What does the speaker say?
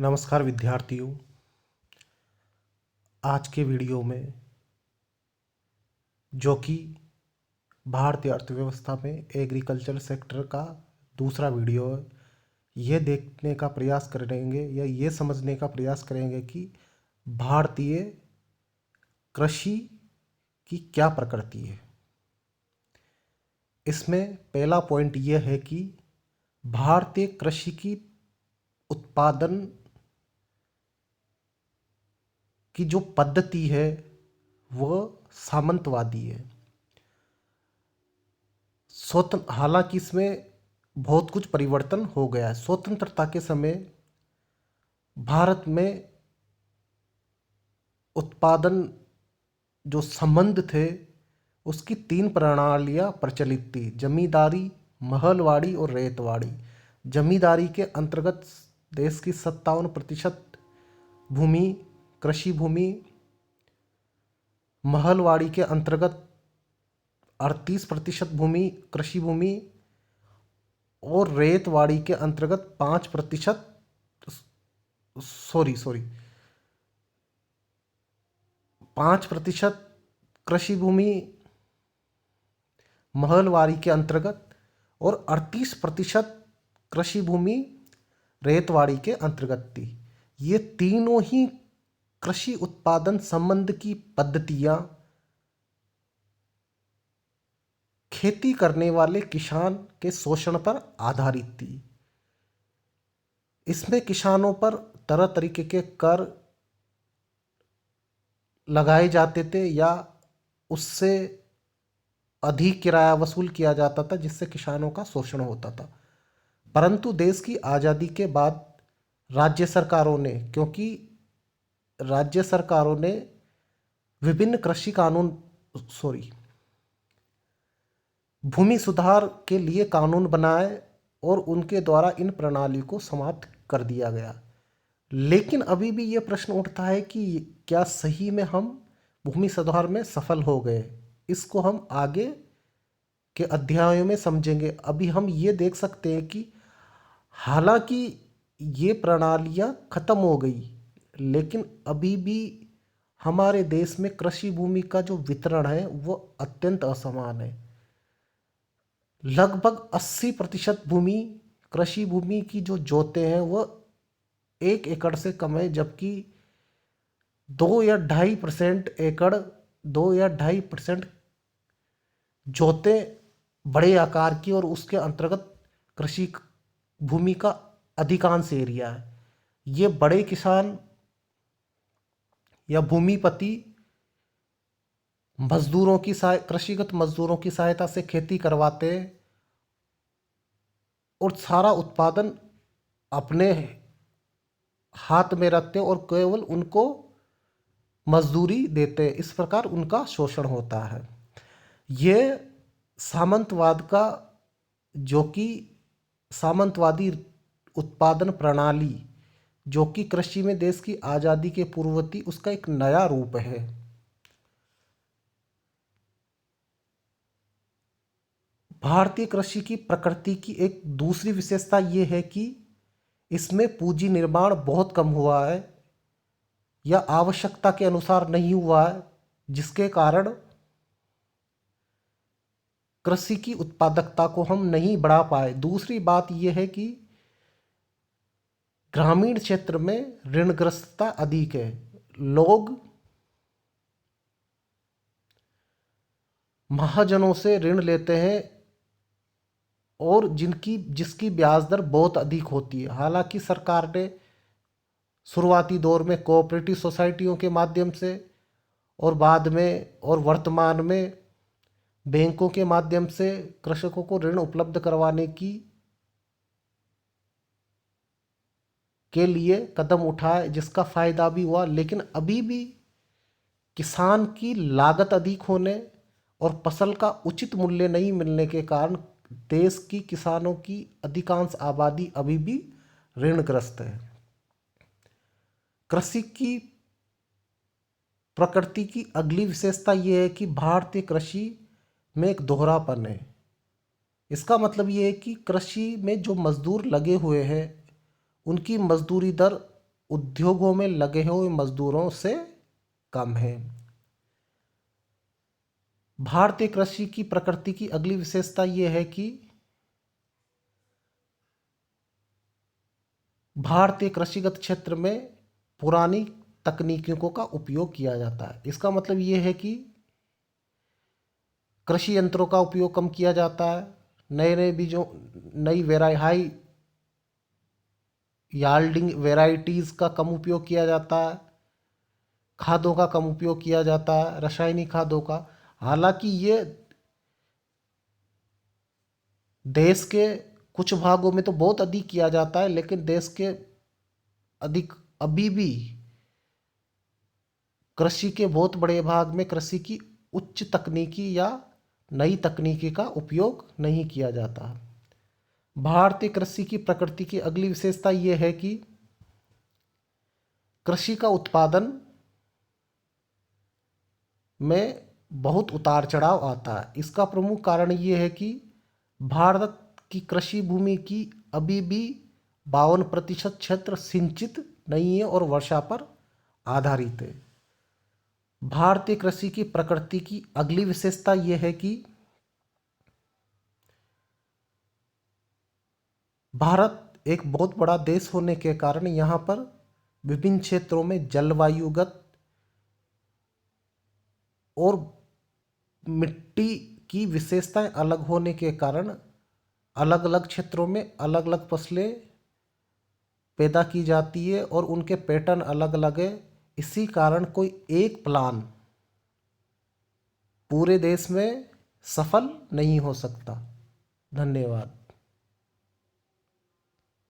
नमस्कार विद्यार्थियों। आज के वीडियो में जो कि भारतीय अर्थव्यवस्था में एग्रीकल्चर सेक्टर का दूसरा वीडियो है, ये देखने का प्रयास करेंगे या ये समझने का प्रयास करेंगे कि भारतीय कृषि की क्या प्रकृति है। इसमें पहला पॉइंट ये है कि भारतीय कृषि की उत्पादन की जो पद्धति है वह सामंतवादी है। हालांकि इसमें बहुत कुछ परिवर्तन हो गया है। स्वतंत्रता के समय भारत में उत्पादन जो संबंध थे उसकी 3 प्रणालियां प्रचलित थी: जमींदारी, महलवाड़ी और रैयतवाड़ी। जमींदारी के अंतर्गत देश की 57% भूमि कृषि भूमि, महलवाड़ी के अंतर्गत 38% भूमि कृषि भूमि और रैयतवाड़ी के अंतर्गत 5% सॉरी 5% कृषि भूमि महलवाड़ी के अंतर्गत और 38% कृषि भूमि रैयतवाड़ी के अंतर्गत थी। ये तीनों ही कृषि उत्पादन संबंध की पद्धतियां खेती करने वाले किसान के शोषण पर आधारित थी। इसमें किसानों पर तरह तरीके के कर लगाए जाते थे या उससे अधिक किराया वसूल किया जाता था, जिससे किसानों का शोषण होता था। परंतु देश की आज़ादी के बाद राज्य सरकारों ने विभिन्न कृषि कानून भूमि सुधार के लिए कानून बनाए और उनके द्वारा इन प्रणाली को समाप्त कर दिया गया। लेकिन अभी भी ये प्रश्न उठता है कि क्या सही में हम भूमि सुधार में सफल हो गए। इसको हम आगे के अध्यायों में समझेंगे। अभी हम ये देख सकते हैं कि हालांकि ये प्रणालियां खत्म हो गई, लेकिन अभी भी हमारे देश में कृषि भूमि का जो वितरण है वो अत्यंत असमान है। लगभग 80% भूमि कृषि भूमि की जो जोतें हैं वह 1 एकड़ से कम है, जबकि 2 या 2.5% जोतें बड़े आकार की और उसके अंतर्गत कृषि भूमि का अधिकांश एरिया है। ये बड़े किसान या भूमिपति कृषिगत मजदूरों की सहायता से खेती करवाते हैं और सारा उत्पादन अपने हाथ में रखते हैं और केवल उनको मजदूरी देते हैं। इस प्रकार उनका शोषण होता है। ये सामंतवाद का जो कि सामंतवादी उत्पादन प्रणाली जो कि कृषि में देश की आज़ादी के पूर्व थी, उसका एक नया रूप है। भारतीय कृषि की प्रकृति की एक दूसरी विशेषता ये है कि इसमें पूंजी निर्माण बहुत कम हुआ है या आवश्यकता के अनुसार नहीं हुआ है, जिसके कारण कृषि की उत्पादकता को हम नहीं बढ़ा पाए। दूसरी बात यह है कि ग्रामीण क्षेत्र में ऋणग्रस्तता अधिक है। लोग महाजनों से ऋण लेते हैं और जिसकी ब्याज दर बहुत अधिक होती है। हालांकि सरकार ने शुरुआती दौर में कोऑपरेटिव सोसाइटियों के माध्यम से और बाद में और वर्तमान में बैंकों के माध्यम से कृषकों को ऋण उपलब्ध करवाने के लिए कदम उठाए, जिसका फायदा भी हुआ। लेकिन अभी भी किसान की लागत अधिक होने और फसल का उचित मूल्य नहीं मिलने के कारण देश की किसानों की अधिकांश आबादी अभी भी ऋणग्रस्त है। कृषि की प्रकृति की अगली विशेषता यह है कि भारतीय कृषि में एक दोहरापन है। इसका मतलब यह है कि कृषि में जो मजदूर लगे हुए हैं उनकी मजदूरी दर उद्योगों में लगे हुए मजदूरों से कम है। भारतीय कृषि की प्रकृति की अगली विशेषता यह है कि भारतीय कृषिगत क्षेत्र में पुरानी तकनीकों का उपयोग किया जाता है। इसका मतलब ये है कि कृषि यंत्रों का उपयोग कम किया जाता है, नए नए बीजों, नई हाई याल्डिंग वेराइटीज़ का कम उपयोग किया जाता है, खादों का कम उपयोग किया जाता है, रासायनिक खादों का। हालांकि ये देश के कुछ भागों में तो बहुत अधिक किया जाता है, लेकिन देश के अधिक अभी भी कृषि के बहुत बड़े भाग में कृषि की उच्च तकनीकी या नई तकनीकी का उपयोग नहीं किया जाता। भारतीय कृषि की प्रकृति की अगली विशेषता यह है कि कृषि का उत्पादन में बहुत उतार चढ़ाव आता है। इसका प्रमुख कारण ये है कि भारत की कृषि भूमि की अभी भी 52% क्षेत्र सिंचित नहीं है और वर्षा पर आधारित है। भारतीय कृषि की प्रकृति की अगली विशेषता यह है कि भारत एक बहुत बड़ा देश होने के कारण यहाँ पर विभिन्न क्षेत्रों में जलवायुगत और मिट्टी की विशेषताएं अलग होने के कारण अलग अलग क्षेत्रों में अलग अलग फसलें पैदा की जाती है और उनके पैटर्न अलग अलग है। इसी कारण कोई एक प्लान पूरे देश में सफल नहीं हो सकता। धन्यवाद।